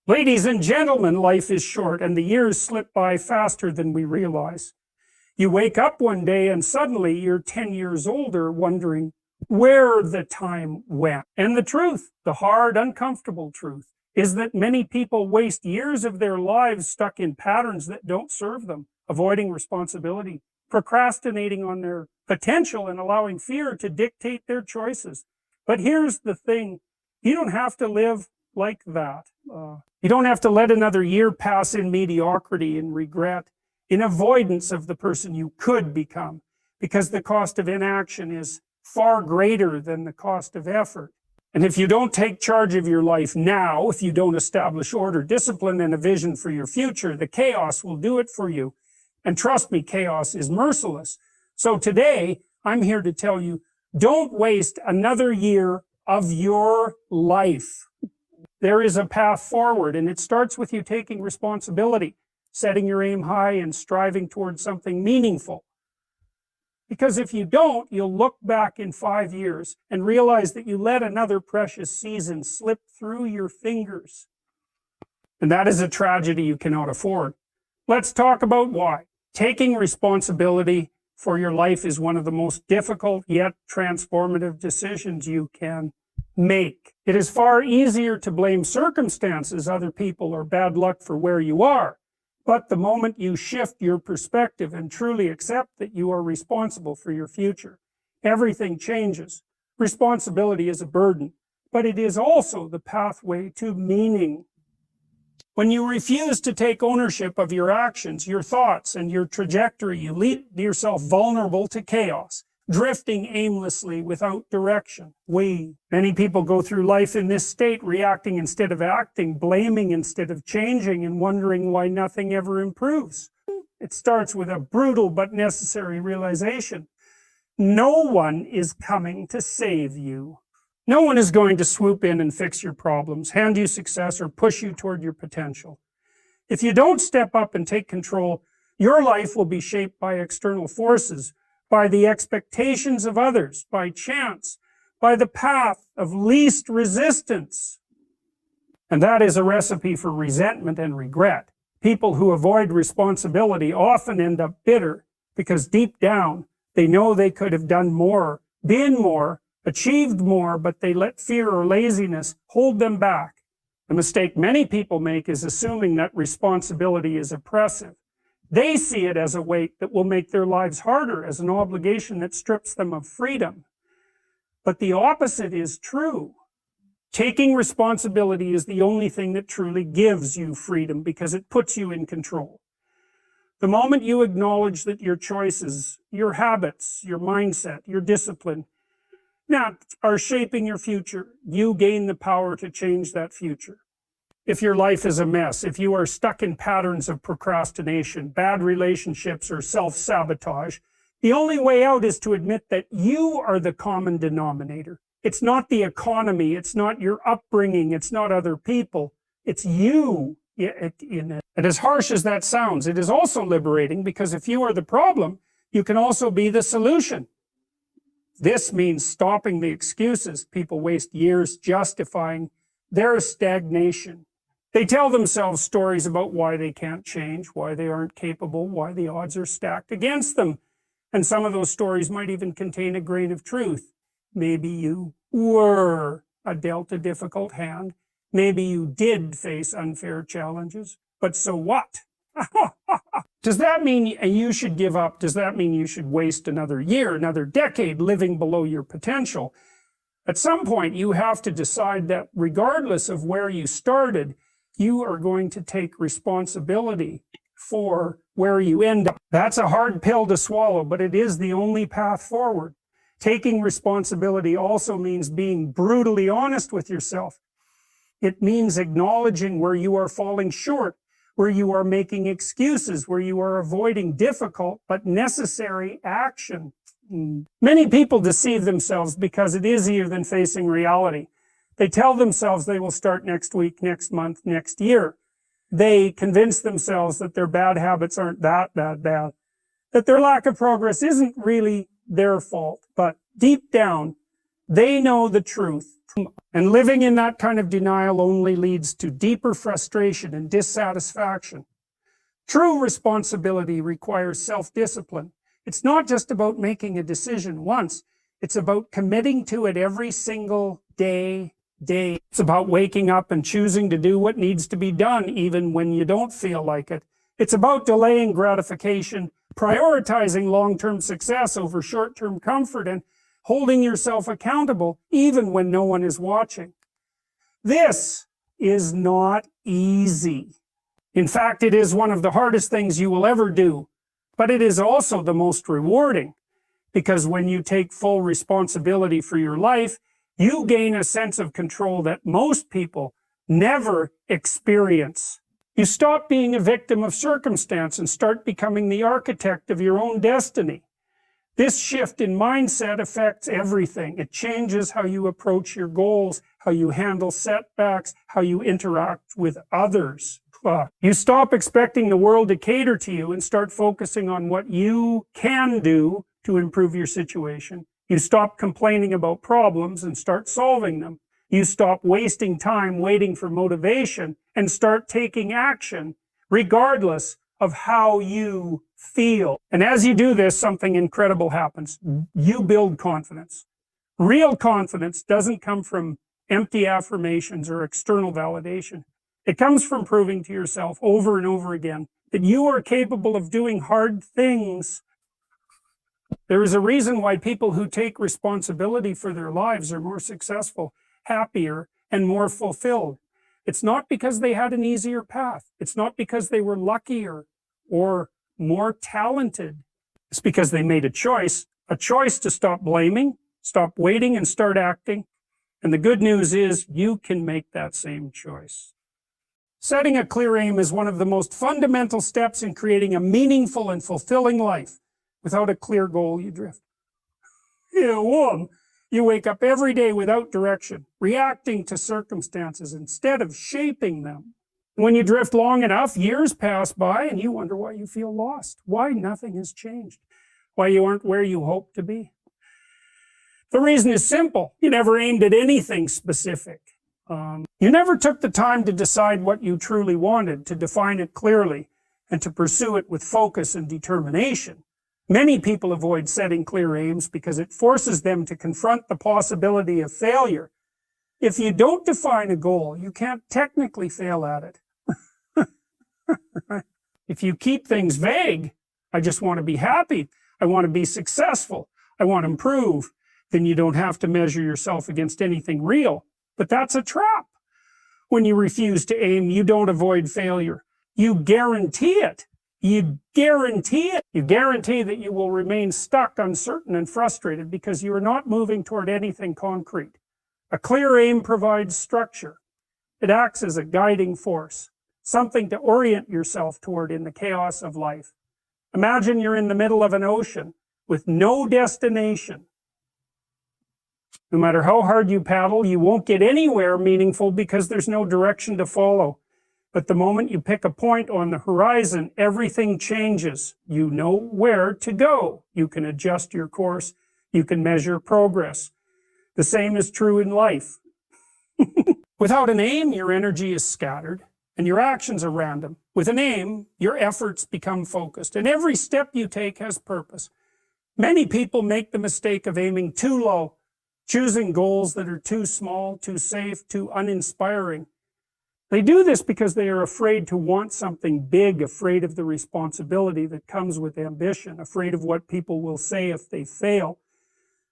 Ladies and gentlemen, life is short and the years slip by faster than we realize. You wake up one day and suddenly you're 10 years older, wondering where the time went. And the truth, the hard, uncomfortable truth, is that many people waste years of their lives stuck in patterns that don't serve them, avoiding responsibility, procrastinating on their potential, and allowing fear to dictate their choices. But here's the thing, you don't have to live like that. You don't have to let another year pass in mediocrity and regret, in avoidance of the person you could become, because the cost of inaction is far greater than the cost of effort. And if you don't take charge of your life now, if you don't establish order, discipline, and a vision for your future, the chaos will do it for you. And trust me, chaos is merciless. So today, I'm here to tell you, don't waste another year of your life. There is a path forward, and it starts with you taking responsibility, setting your aim high, and striving towards something meaningful. Because if you don't, you'll look back in 5 years and realize that you let another precious season slip through your fingers. And that is a tragedy you cannot afford. Let's talk about why. Taking responsibility for your life is one of the most difficult yet transformative decisions you can make. It is far easier to blame circumstances, other people, or bad luck for where you are. But the moment you shift your perspective and truly accept that you are responsible for your future, everything changes. Responsibility is a burden, but it is also the pathway to meaning. When you refuse to take ownership of your actions, your thoughts, and your trajectory, you leave yourself vulnerable to chaos, drifting aimlessly without direction. Many people go through life in this state, reacting instead of acting, blaming instead of changing, and wondering why nothing ever improves. It starts with a brutal but necessary realization. No one is coming to save you. No one is going to swoop in and fix your problems, hand you success, or push you toward your potential. If you don't step up and take control, your life will be shaped by external forces, by the expectations of others, by chance, by the path of least resistance. And that is a recipe for resentment and regret. People who avoid responsibility often end up bitter because deep down they know they could have done more, been more, achieved more, but they let fear or laziness hold them back. The mistake many people make is assuming that responsibility is oppressive. They see it as a weight that will make their lives harder, as an obligation that strips them of freedom. But the opposite is true. Taking responsibility is the only thing that truly gives you freedom because it puts you in control. The moment you acknowledge that your choices, your habits, your mindset, your discipline are shaping your future, you gain the power to change that future. If your life is a mess, if you are stuck in patterns of procrastination, bad relationships, or self-sabotage, the only way out is to admit that you are the common denominator. It's not the economy, it's not your upbringing, it's not other people, it's you in it. And as harsh as that sounds, it is also liberating, because if you are the problem, you can also be the solution. This means stopping the excuses. People waste years justifying their stagnation. They tell themselves stories about why they can't change, why they aren't capable, why the odds are stacked against them. And some of those stories might even contain a grain of truth. Maybe you were dealt a difficult hand. Maybe you did face unfair challenges. But so what? Does that mean you should give up? Does that mean you should waste another year, another decade living below your potential? At some point, you have to decide that regardless of where you started, you are going to take responsibility for where you end up. That's a hard pill to swallow, but it is the only path forward. Taking responsibility also means being brutally honest with yourself. It means acknowledging where you are falling short, where you are making excuses, where you are avoiding difficult but necessary action. Many people deceive themselves because it is easier than facing reality. They tell themselves they will start next week, next month, next year. They convince themselves that their bad habits aren't that bad, that their lack of progress isn't really their fault. But deep down, They know the truth. And living in that kind of denial only leads to deeper frustration and dissatisfaction. True responsibility requires self-discipline. It's not just about making a decision once. It's about committing to it every single day. It's about waking up and choosing to do what needs to be done even when you don't feel like it. It's about delaying gratification, prioritizing long-term success over short-term comfort, and holding yourself accountable even when no one is watching. This is not easy. In fact, it is one of the hardest things you will ever do, but it is also the most rewarding, because when you take full responsibility for your life, you gain a sense of control that most people never experience. You stop being a victim of circumstance and start becoming the architect of your own destiny. This shift in mindset affects everything. It changes how you approach your goals, how you handle setbacks, how you interact with others. You stop expecting the world to cater to you and start focusing on what you can do to improve your situation. You stop complaining about problems and start solving them. You stop wasting time waiting for motivation and start taking action regardless of how you feel. And as you do this, something incredible happens. You build confidence. Real confidence doesn't come from empty affirmations or external validation. It comes from proving to yourself over and over again that you are capable of doing hard things. There is a reason why people who take responsibility for their lives are more successful, happier, and more fulfilled. It's not because they had an easier path. It's not because they were luckier or more talented. It's because they made a choice to stop blaming, stop waiting, and start acting. And the good news is you can make that same choice. Setting a clear aim is one of the most fundamental steps in creating a meaningful and fulfilling life. Without a clear goal, you drift. You wake up every day without direction, reacting to circumstances instead of shaping them. When you drift long enough, years pass by and you wonder why you feel lost, why nothing has changed, why you aren't where you hope to be. The reason is simple. You never aimed at anything specific. You never took the time to decide what you truly wanted, to define it clearly, and to pursue it with focus and determination. Many people avoid setting clear aims because it forces them to confront the possibility of failure. If you don't define a goal, you can't technically fail at it. If you keep things vague, I just want to be happy, I want to be successful, I want to improve, then you don't have to measure yourself against anything real. But that's a trap. When you refuse to aim, you don't avoid failure. You guarantee it. You guarantee it. You guarantee that you will remain stuck, uncertain, and frustrated because you are not moving toward anything concrete. A clear aim provides structure. It acts as a guiding force, something to orient yourself toward in the chaos of life. Imagine you're in the middle of an ocean with no destination. No matter how hard you paddle, you won't get anywhere meaningful because there's no direction to follow. But the moment you pick a point on the horizon, everything changes. You know where to go. You can adjust your course. You can measure progress. The same is true in life. Without an aim, your energy is scattered and your actions are random. With an aim, your efforts become focused and every step you take has purpose. Many people make the mistake of aiming too low, choosing goals that are too small, too safe, too uninspiring. They do this because they are afraid to want something big, afraid of the responsibility that comes with ambition, afraid of what people will say if they fail.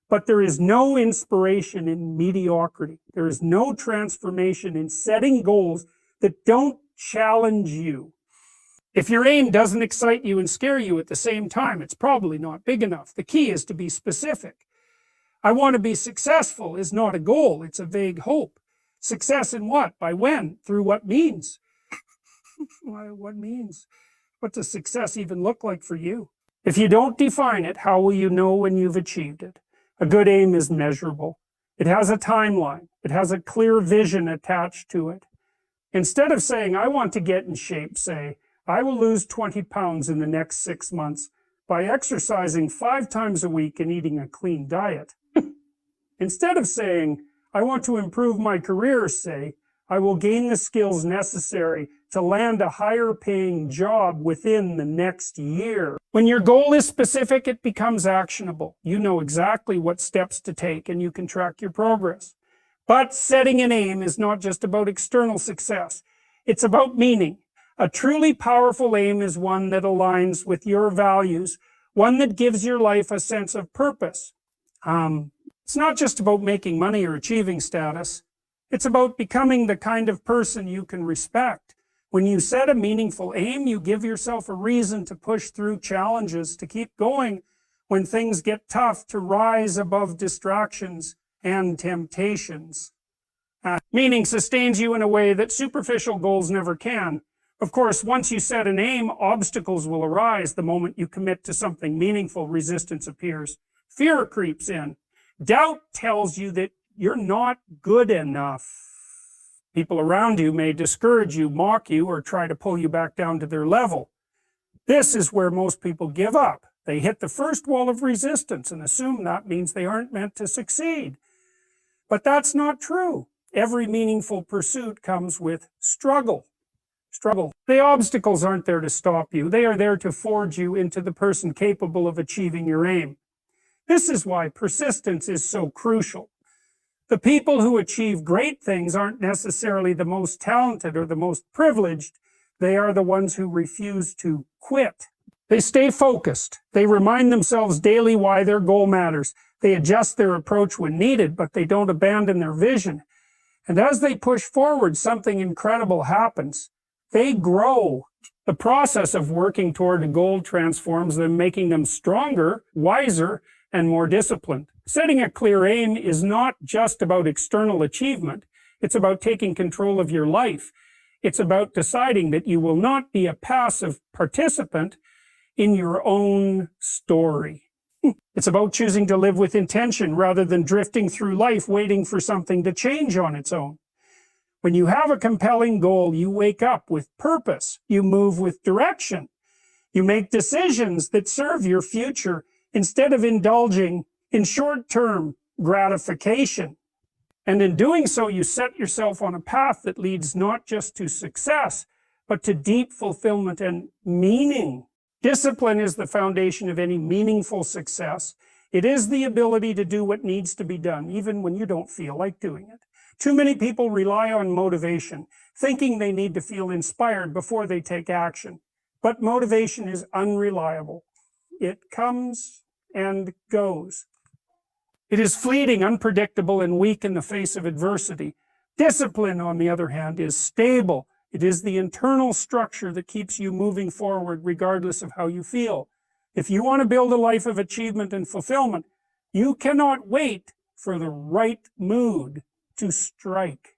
But there is no inspiration in mediocrity. There is no transformation in setting goals that don't challenge you. If your aim doesn't excite you and scare you at the same time, it's probably not big enough. The key is to be specific. I want to be successful is not a goal, it's a vague hope. Success in what? By when? Through what means? What means? What does success even look like for you? If you don't define it, how will you know when you've achieved it? A good aim is measurable. It has a timeline. It has a clear vision attached to it. Instead of saying, I want to get in shape, say, I will lose 20 pounds in the next 6 months by exercising 5 times a week and eating a clean diet. Instead of saying, I want to improve my career, say, I will gain the skills necessary to land a higher paying job within the next year. When your goal is specific, it becomes actionable. You know exactly what steps to take and you can track your progress. But setting an aim is not just about external success. It's about meaning. A truly powerful aim is one that aligns with your values, one that gives your life a sense of purpose. It's not just about making money or achieving status. It's about becoming the kind of person you can respect. When you set a meaningful aim, you give yourself a reason to push through challenges, to keep going when things get tough, to rise above distractions and temptations. Meaning sustains you in a way that superficial goals never can. Of course, once you set an aim, obstacles will arise. The moment you commit to something meaningful, resistance appears. Fear creeps in. Doubt tells you that you're not good enough. People around you may discourage you, mock you, or try to pull you back down to their level. This is where most people give up. They hit the first wall of resistance and assume that means they aren't meant to succeed. But that's not true. Every meaningful pursuit comes with struggle. The obstacles aren't there to stop you. They are there to forge you into the person capable of achieving your aim. This is why persistence is so crucial. The people who achieve great things aren't necessarily the most talented or the most privileged. They are the ones who refuse to quit. They stay focused. They remind themselves daily why their goal matters. They adjust their approach when needed, but they don't abandon their vision. And as they push forward, something incredible happens. They grow. The process of working toward a goal transforms them, making them stronger, wiser, and more disciplined. Setting a clear aim is not just about external achievement. It's about taking control of your life. It's about deciding that you will not be a passive participant in your own story. It's about choosing to live with intention rather than drifting through life waiting for something to change on its own. When you have a compelling goal, you wake up with purpose. You move with direction. You make decisions that serve your future instead of indulging in short-term gratification. And in doing so, you set yourself on a path that leads not just to success, but to deep fulfillment and meaning. Discipline is the foundation of any meaningful success. It is the ability to do what needs to be done, even when you don't feel like doing it. Too many people rely on motivation, thinking they need to feel inspired before they take action. But motivation is unreliable. It comes and goes. It is fleeting, unpredictable, and weak in the face of adversity. Discipline, on the other hand, is stable. It is the internal structure that keeps you moving forward regardless of how you feel. If you want to build a life of achievement and fulfillment, you cannot wait for the right mood to strike.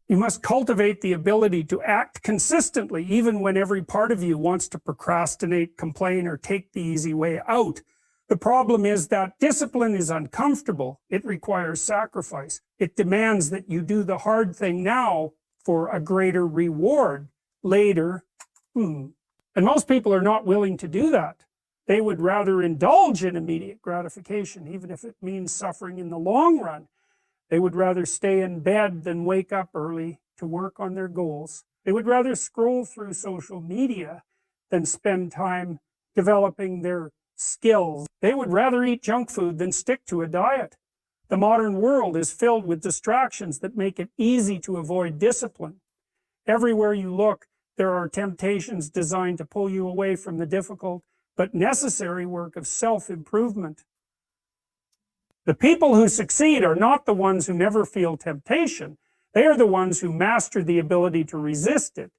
You must cultivate the ability to act consistently, even when every part of you wants to procrastinate, complain, or take the easy way out. The problem is that discipline is uncomfortable. It requires sacrifice. It demands that you do the hard thing now for a greater reward later. And most people are not willing to do that. They would rather indulge in immediate gratification, even if it means suffering in the long run. They would rather stay in bed than wake up early to work on their goals. They would rather scroll through social media than spend time developing their skills. They would rather eat junk food than stick to a diet. The modern world is filled with distractions that make it easy to avoid discipline. Everywhere you look, there are temptations designed to pull you away from the difficult but necessary work of self-improvement. The people who succeed are not the ones who never feel temptation. They are the ones who master the ability to resist it.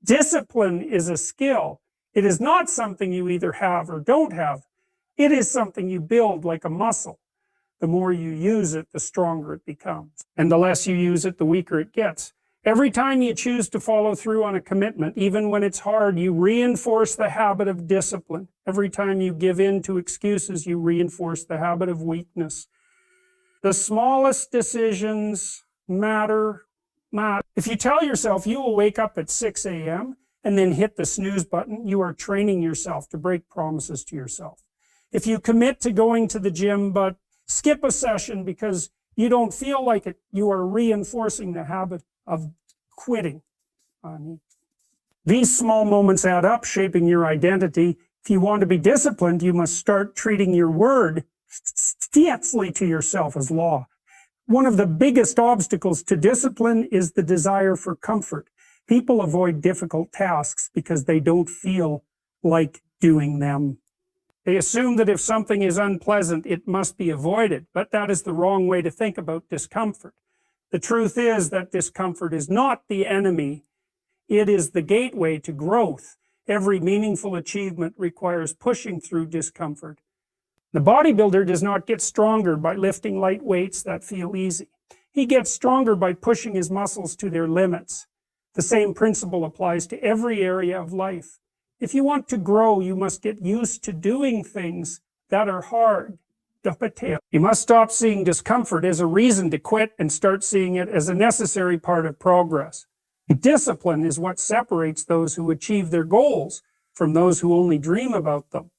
Discipline is a skill. It is not something you either have or don't have. It is something you build like a muscle. The more you use it, the stronger it becomes. And the less you use it, the weaker it gets. Every time you choose to follow through on a commitment, even when it's hard, you reinforce the habit of discipline. Every time you give in to excuses, you reinforce the habit of weakness. The smallest decisions matter. If you tell yourself you will wake up at 6 a.m. and then hit the snooze button, you are training yourself to break promises to yourself. If you commit to going to the gym but Skip a session because you don't feel like it. You are reinforcing the habit of quitting. These small moments add up, shaping your identity. If you want to be disciplined, you must start treating your word faithfully to yourself as law. One of the biggest obstacles to discipline is the desire for comfort. People avoid difficult tasks because they don't feel like doing them. They assume that if something is unpleasant, it must be avoided, but that is the wrong way to think about discomfort. The truth is that discomfort is not the enemy. It is the gateway to growth. Every meaningful achievement requires pushing through discomfort. The bodybuilder does not get stronger by lifting light weights that feel easy. He gets stronger by pushing his muscles to their limits. The same principle applies to every area of life. If you want to grow, you must get used to doing things that are hard. You must stop seeing discomfort as a reason to quit and start seeing it as a necessary part of progress. Discipline is what separates those who achieve their goals from those who only dream about them.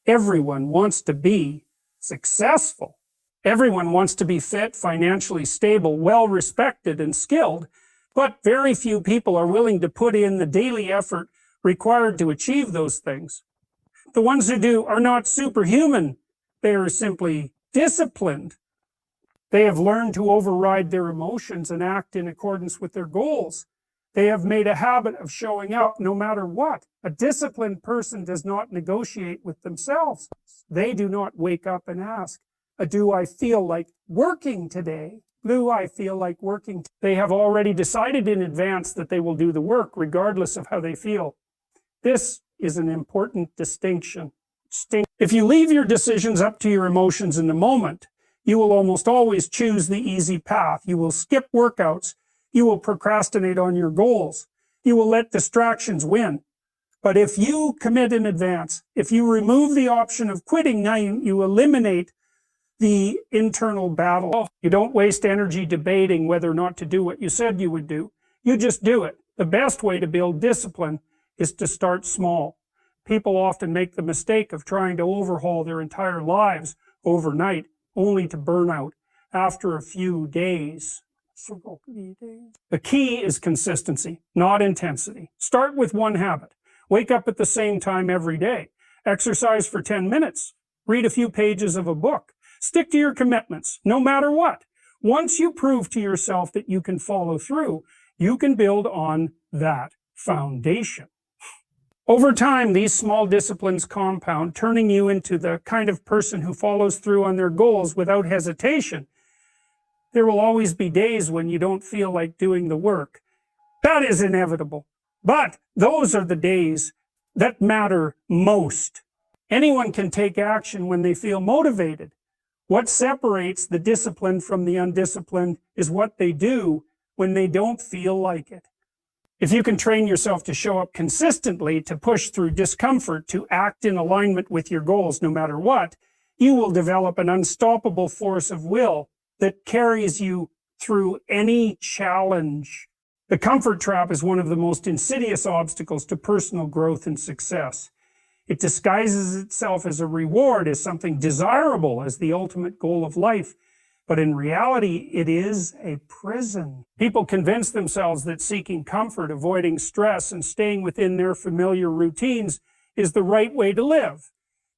Everyone wants to be successful. Everyone wants to be fit, financially stable, well-respected, and skilled, but very few people are willing to put in the daily effort required to achieve those things. The ones who do are not superhuman. They are simply disciplined. They have learned to override their emotions and act in accordance with their goals. They have made a habit of showing up no matter what. A disciplined person does not negotiate with themselves. They do not wake up and ask, do I feel like working today? Do I feel like working? They have already decided in advance that they will do the work regardless of how they feel. This is an important distinction. If you leave your decisions up to your emotions in the moment, you will almost always choose the easy path. You will skip workouts. You will procrastinate on your goals. You will let distractions win. But if you commit in advance, if you remove the option of quitting, now you eliminate the internal battle. You don't waste energy debating whether or not to do what you said you would do. You just do it. The best way to build discipline is to start small. People often make the mistake of trying to overhaul their entire lives overnight, only to burn out after a few days. The key is consistency, not intensity. Start with one habit. Wake up at the same time every day. Exercise for 10 minutes. Read a few pages of a book. Stick to your commitments, no matter what. Once you prove to yourself that you can follow through, you can build on that foundation. Over time, these small disciplines compound, turning you into the kind of person who follows through on their goals without hesitation. There will always be days when you don't feel like doing the work. That is inevitable. But those are the days that matter most. Anyone can take action when they feel motivated. What separates the disciplined from the undisciplined is what they do when they don't feel like it. If you can train yourself to show up consistently, to push through discomfort, to act in alignment with your goals no matter what, you will develop an unstoppable force of will that carries you through any challenge. The comfort trap is one of the most insidious obstacles to personal growth and success. It disguises itself as a reward, as something desirable, as the ultimate goal of life. But in reality, it is a prison. People convince themselves that seeking comfort, avoiding stress, and staying within their familiar routines is the right way to live.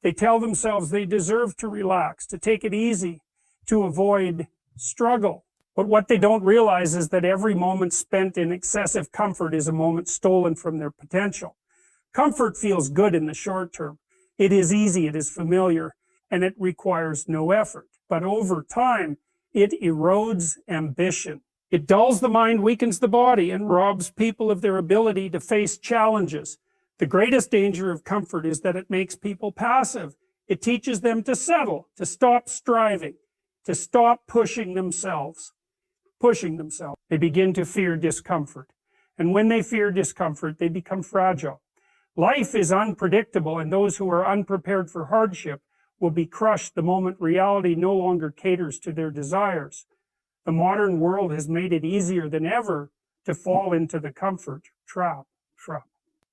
They tell themselves they deserve to relax, to take it easy, to avoid struggle. But what they don't realize is that every moment spent in excessive comfort is a moment stolen from their potential. Comfort feels good in the short term. It is easy, it is familiar, and it requires no effort. But over time, it erodes ambition. It dulls the mind, weakens the body, and robs people of their ability to face challenges. The greatest danger of comfort is that it makes people passive. It teaches them to settle, to stop striving, to stop pushing themselves. They begin to fear discomfort. And when they fear discomfort, they become fragile. Life is unpredictable, and those who are unprepared for hardship will be crushed the moment reality no longer caters to their desires. The modern world has made it easier than ever to fall into the comfort trap.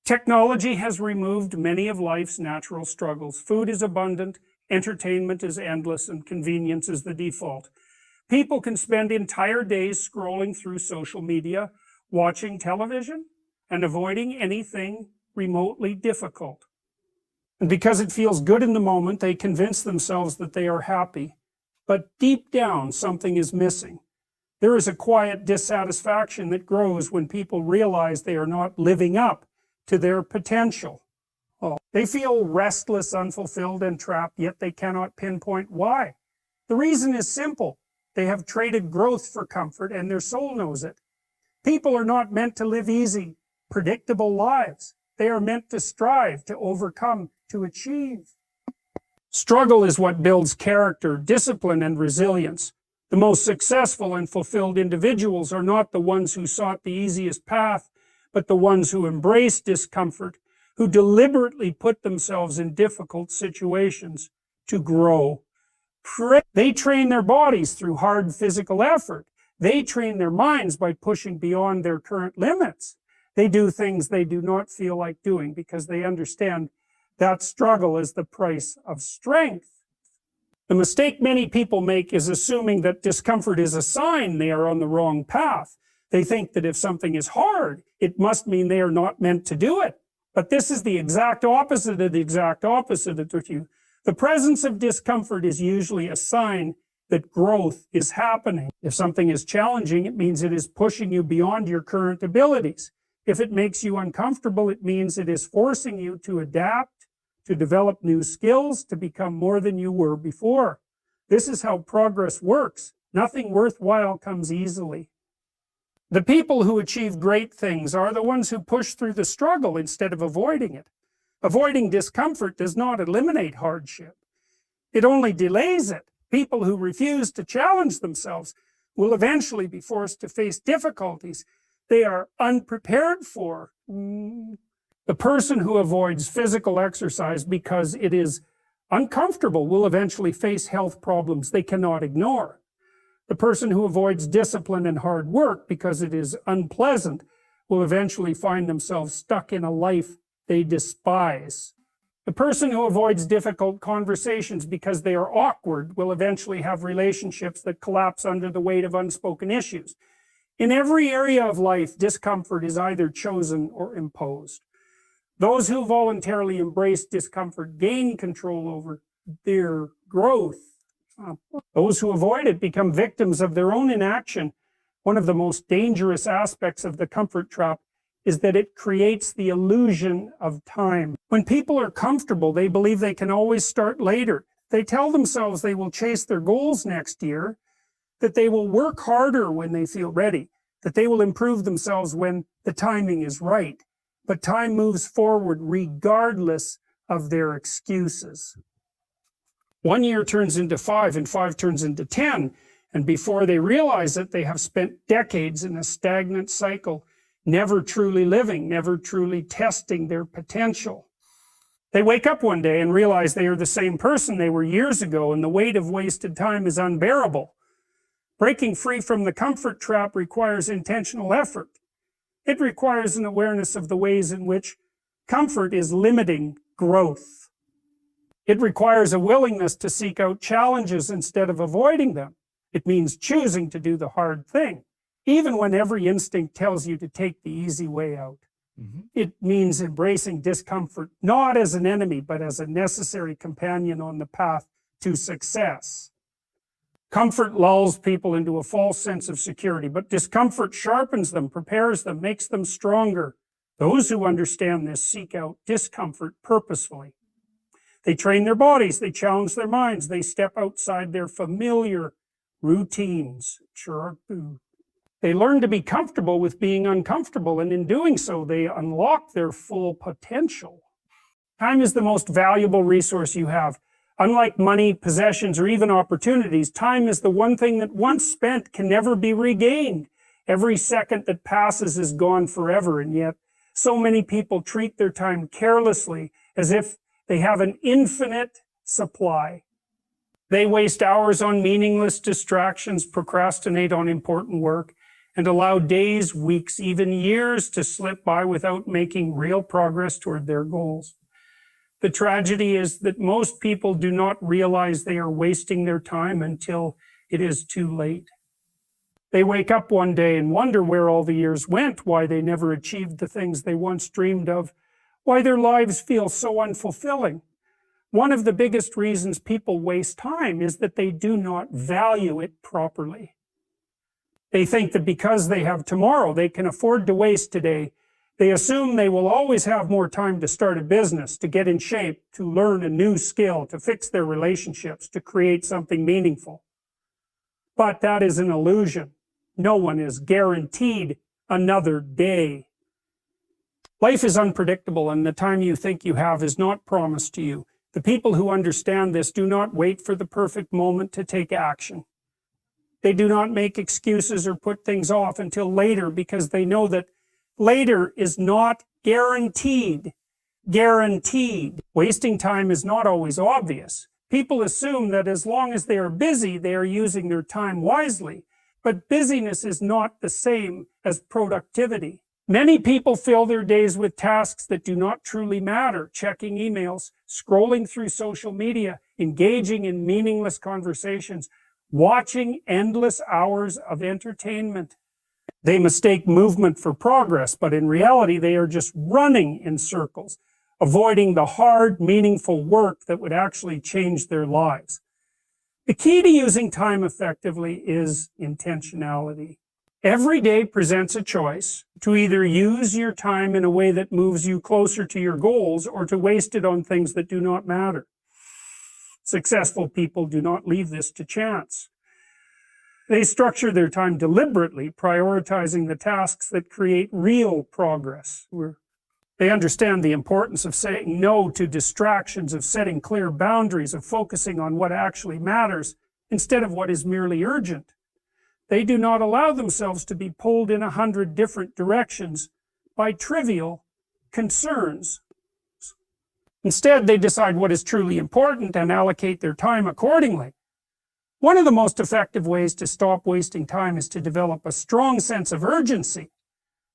Technology has removed many of life's natural struggles. Food is abundant, Entertainment is endless and convenience is the default. People can spend entire days scrolling through social media, watching television, and avoiding anything remotely difficult. And because it feels good in the moment, they convince themselves that they are happy. But deep down, something is missing. There is a quiet dissatisfaction that grows when people realize they are not living up to their potential. They feel restless, unfulfilled, and trapped, yet they cannot pinpoint why. The reason is simple. They have traded growth for comfort, and their soul knows it. People are not meant to live easy, predictable lives. They are meant to strive, to overcome, to achieve. Struggle is what builds character, discipline, and resilience. The most successful and fulfilled individuals are not the ones who sought the easiest path, but the ones who embraced discomfort, who deliberately put themselves in difficult situations to grow. They train their bodies through hard physical effort. They train their minds by pushing beyond their current limits. They do things they do not feel like doing because they understand that struggle is the price of strength. The mistake many people make is assuming that discomfort is a sign they are on the wrong path. They think that if something is hard, it must mean they are not meant to do it. But this is the exact opposite of the exact opposite of you. The presence of discomfort is usually a sign that growth is happening. If something is challenging, it means it is pushing you beyond your current abilities. If it makes you uncomfortable, it means it is forcing you to adapt, to develop new skills, to become more than you were before. This is how progress works. Nothing worthwhile comes easily. The people who achieve great things are the ones who push through the struggle instead of avoiding it. Avoiding discomfort does not eliminate hardship. It only delays it. People who refuse to challenge themselves will eventually be forced to face difficulties they are unprepared for. The person who avoids physical exercise because it is uncomfortable will eventually face health problems they cannot ignore. The person who avoids discipline and hard work because it is unpleasant will eventually find themselves stuck in a life they despise. The person who avoids difficult conversations because they are awkward will eventually have relationships that collapse under the weight of unspoken issues. In every area of life, discomfort is either chosen or imposed. Those who voluntarily embrace discomfort gain control over their growth. Those who avoid it become victims of their own inaction. One of the most dangerous aspects of the comfort trap is that it creates the illusion of time. When people are comfortable, they believe they can always start later. They tell themselves they will chase their goals next year, that they will work harder when they feel ready, that they will improve themselves when the timing is right. But time moves forward regardless of their excuses. 1 year turns into 5, and 5 turns into 10. And before they realize it, they have spent decades in a stagnant cycle, never truly living, never truly testing their potential. They wake up one day and realize they are the same person they were years ago, and the weight of wasted time is unbearable. Breaking free from the comfort trap requires intentional effort. It requires an awareness of the ways in which comfort is limiting growth. It requires a willingness to seek out challenges instead of avoiding them. It means choosing to do the hard thing, even when every instinct tells you to take the easy way out. It means embracing discomfort not as an enemy, but as a necessary companion on the path to success. Comfort lulls people into a false sense of security, but discomfort sharpens them, prepares them, makes them stronger. Those who understand this seek out discomfort purposefully. They train their bodies, they challenge their minds, they step outside their familiar routines. They learn to be comfortable with being uncomfortable, and in doing so, they unlock their full potential. Time is the most valuable resource you have. Unlike money, possessions, or even opportunities, time is the one thing that once spent can never be regained. Every second that passes is gone forever, and yet so many people treat their time carelessly as if they have an infinite supply. They waste hours on meaningless distractions, procrastinate on important work, and allow days, weeks, even years to slip by without making real progress toward their goals. The tragedy is that most people do not realize they are wasting their time until it is too late. They wake up one day and wonder where all the years went, why they never achieved the things they once dreamed of, why their lives feel so unfulfilling. One of the biggest reasons people waste time is that they do not value it properly. They think that because they have tomorrow, they can afford to waste today. They assume they will always have more time to start a business, to get in shape, to learn a new skill, to fix their relationships, to create something meaningful. But that is an illusion. No one is guaranteed another day. Life is unpredictable, and the time you think you have is not promised to you. The people who understand this do not wait for the perfect moment to take action. They do not make excuses or put things off until later because they know that later is not guaranteed. Guaranteed. Wasting time is not always obvious. People assume that as long as they are busy, they are using their time wisely. But busyness is not the same as productivity. Many people fill their days with tasks that do not truly matter, checking emails, scrolling through social media, engaging in meaningless conversations, watching endless hours of entertainment. They mistake movement for progress, but in reality, they are just running in circles, avoiding the hard, meaningful work that would actually change their lives. The key to using time effectively is intentionality. Every day presents a choice to either use your time in a way that moves you closer to your goals or to waste it on things that do not matter. Successful people do not leave this to chance. They structure their time deliberately, prioritizing the tasks that create real progress. They understand the importance of saying no to distractions, of setting clear boundaries, of focusing on what actually matters instead of what is merely urgent. They do not allow themselves to be pulled in 100 different directions by trivial concerns. Instead, they decide what is truly important and allocate their time accordingly. One of the most effective ways to stop wasting time is to develop a strong sense of urgency.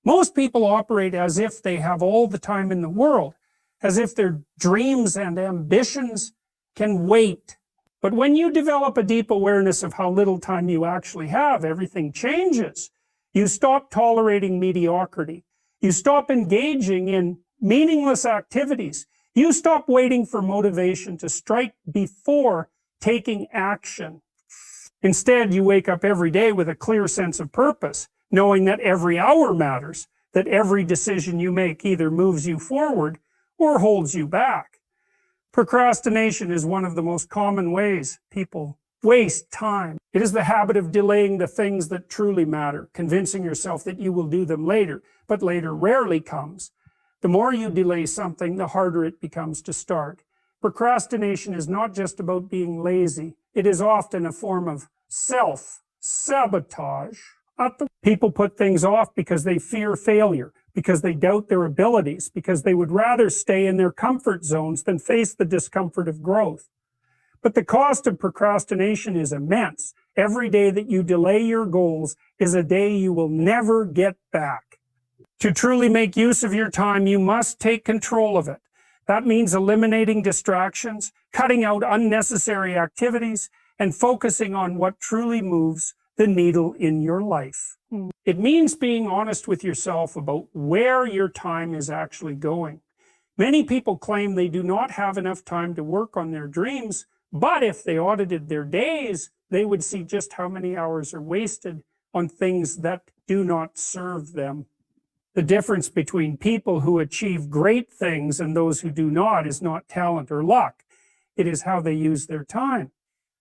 Most people operate as if they have all the time in the world, as if their dreams and ambitions can wait. But when you develop a deep awareness of how little time you actually have, everything changes. You stop tolerating mediocrity. You stop engaging in meaningless activities. You stop waiting for motivation to strike before taking action. Instead, you wake up every day with a clear sense of purpose, knowing that every hour matters, that every decision you make either moves you forward or holds you back. Procrastination is one of the most common ways people waste time. It is the habit of delaying the things that truly matter, convincing yourself that you will do them later, but later rarely comes. The more you delay something, the harder it becomes to start. Procrastination is not just about being lazy. It is often a form of self-sabotage. People put things off because they fear failure, because they doubt their abilities, because they would rather stay in their comfort zones than face the discomfort of growth. But the cost of procrastination is immense. Every day that you delay your goals is a day you will never get back. To truly make use of your time, you must take control of it. That means eliminating distractions, cutting out unnecessary activities, and focusing on what truly moves the needle in your life. It means being honest with yourself about where your time is actually going. Many people claim they do not have enough time to work on their dreams, but if they audited their days, they would see just how many hours are wasted on things that do not serve them. The difference between people who achieve great things and those who do not is not talent or luck. It is how they use their time.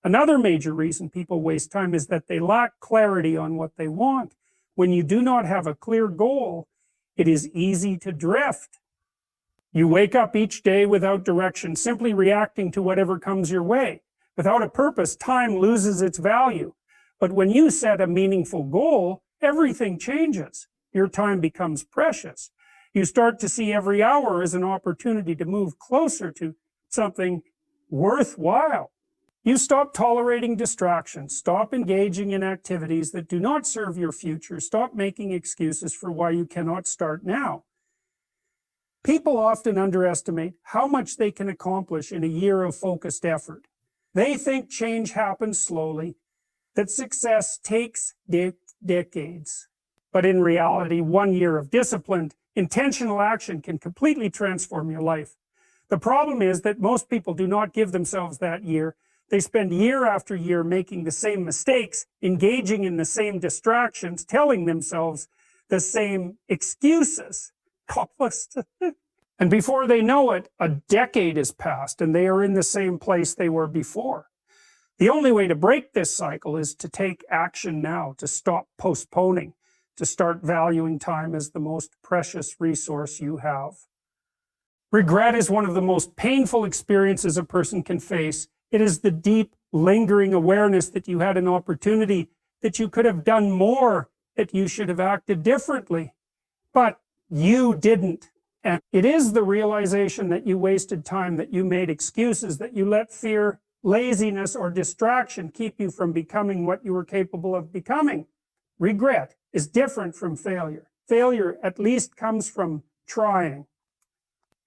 Another major reason people waste time is that they lack clarity on what they want. When you do not have a clear goal, it is easy to drift. You wake up each day without direction, simply reacting to whatever comes your way. Without a purpose, time loses its value. But when you set a meaningful goal, everything changes. Your time becomes precious. You start to see every hour as an opportunity to move closer to something worthwhile. You stop tolerating distractions, stop engaging in activities that do not serve your future, stop making excuses for why you cannot start now. People often underestimate how much they can accomplish in a year of focused effort. They think change happens slowly, that success takes decades. But in reality, 1 year of disciplined, intentional action can completely transform your life. The problem is that most people do not give themselves that year. They spend year after year making the same mistakes, engaging in the same distractions, telling themselves the same excuses. And before they know it, a decade has passed and they are in the same place they were before. The only way to break this cycle is to take action now, to stop postponing, to start valuing time as the most precious resource you have. Regret is one of the most painful experiences a person can face. It is the deep, lingering awareness that you had an opportunity, that you could have done more, that you should have acted differently, but you didn't. And it is the realization that you wasted time, that you made excuses, that you let fear, laziness, or distraction keep you from becoming what you were capable of becoming. Regret is different from failure. Failure at least comes from trying.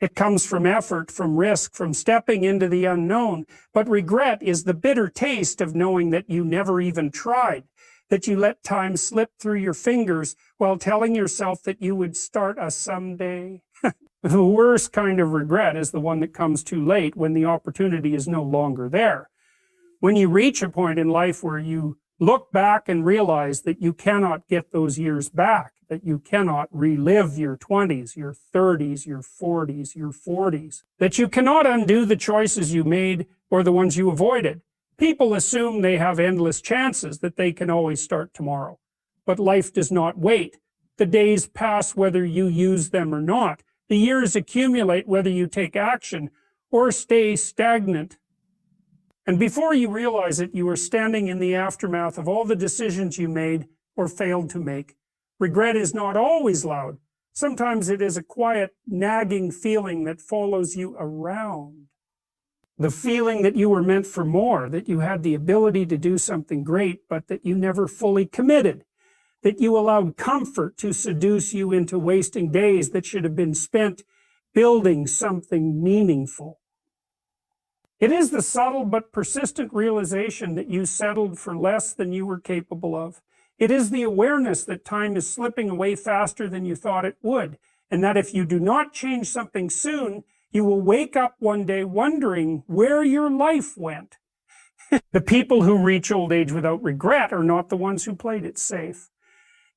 It comes from effort, from risk, from stepping into the unknown. But regret is the bitter taste of knowing that you never even tried, that you let time slip through your fingers while telling yourself that you would start a someday. The worst kind of regret is the one that comes too late, when the opportunity is no longer there. When you reach a point in life where you look back and realize that you cannot get those years back, that you cannot relive your 20s, your 30s, your 40s, your 40s, that you cannot undo the choices you made or the ones you avoided. People assume they have endless chances, that they can always start tomorrow. But life does not wait. The days pass whether you use them or not. The years accumulate whether you take action or stay stagnant. And before you realize it, you are standing in the aftermath of all the decisions you made or failed to make. Regret is not always loud. Sometimes it is a quiet, nagging feeling that follows you around. The feeling that you were meant for more, that you had the ability to do something great, but that you never fully committed, that you allowed comfort to seduce you into wasting days that should have been spent building something meaningful. It is the subtle but persistent realization that you settled for less than you were capable of. It is the awareness that time is slipping away faster than you thought it would, and that if you do not change something soon, you will wake up one day wondering where your life went. The people who reach old age without regret are not the ones who played it safe.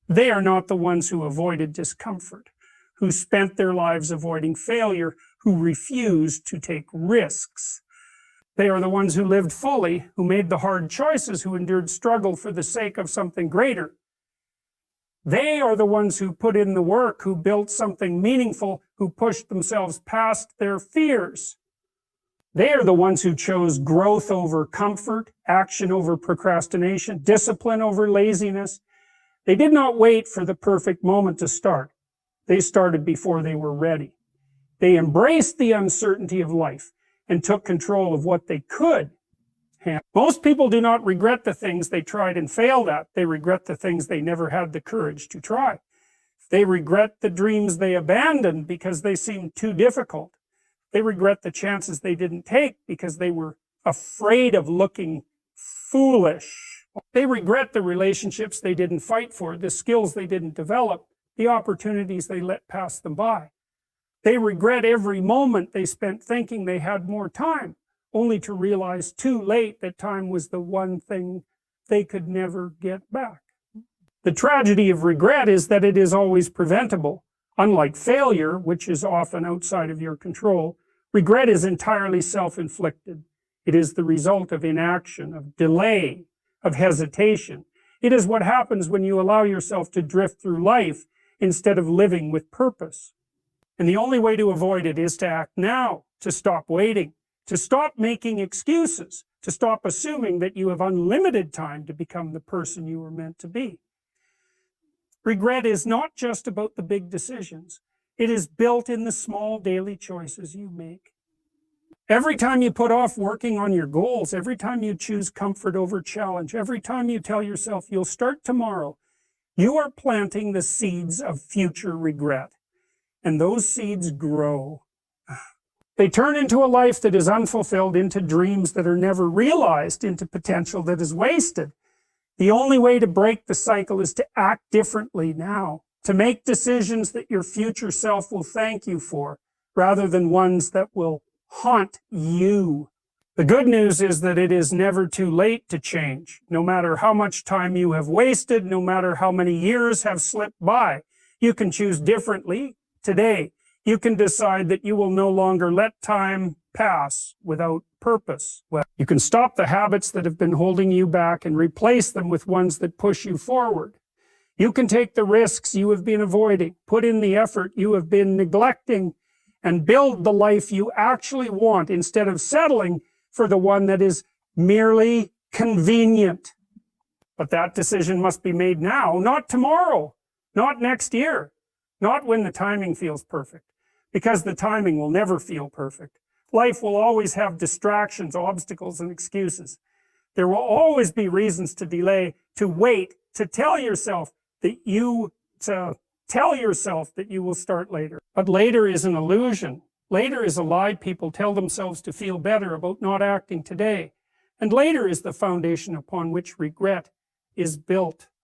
They are not the ones who avoided discomfort, who spent their lives avoiding failure, who refused to take risks. They are the ones who lived fully, who made the hard choices, who endured struggle for the sake of something greater. They are the ones who put in the work, who built something meaningful, who pushed themselves past their fears. They are the ones who chose growth over comfort, action over procrastination, discipline over laziness. They did not wait for the perfect moment to start. They started before they were ready. They embraced the uncertainty of life and took control of what they could handle. Most people do not regret the things they tried and failed at. They regret the things they never had the courage to try. They regret the dreams they abandoned because they seemed too difficult. They regret the chances they didn't take because they were afraid of looking foolish. They regret the relationships they didn't fight for, the skills they didn't develop, the opportunities they let pass them by. They regret every moment they spent thinking they had more time, only to realize too late that time was the one thing they could never get back. The tragedy of regret is that it is always preventable. Unlike failure, which is often outside of your control, regret is entirely self-inflicted. It is the result of inaction, of delay, of hesitation. It is what happens when you allow yourself to drift through life instead of living with purpose. And the only way to avoid it is to act now, to stop waiting, to stop making excuses, to stop assuming that you have unlimited time to become the person you were meant to be. Regret is not just about the big decisions. It is built in the small daily choices you make. Every time you put off working on your goals, every time you choose comfort over challenge, every time you tell yourself you'll start tomorrow, you are planting the seeds of future regret. and those seeds grow. They turn into a life that is unfulfilled, into dreams that are never realized, into potential that is wasted. The only way to break the cycle is to act differently now, to make decisions that your future self will thank you for, rather than ones that will haunt you. The good news is that it is never too late to change. No matter how much time you have wasted, no matter how many years have slipped by, you can choose differently today. You can decide that you will no longer let time pass without purpose. Well, you can stop the habits that have been holding you back and replace them with ones that push you forward. You can take the risks you have been avoiding, put in the effort you have been neglecting, and build the life you actually want instead of settling for the one that is merely convenient. But that decision must be made now, not tomorrow, not next year, not when the timing feels perfect, because the timing will never feel perfect. Life will always have distractions, obstacles, and excuses. There will always be reasons to delay, to wait, to tell yourself that you will start later. But later is an illusion. Later is a lie people tell themselves to feel better about not acting today. And later is the foundation upon which regret is built.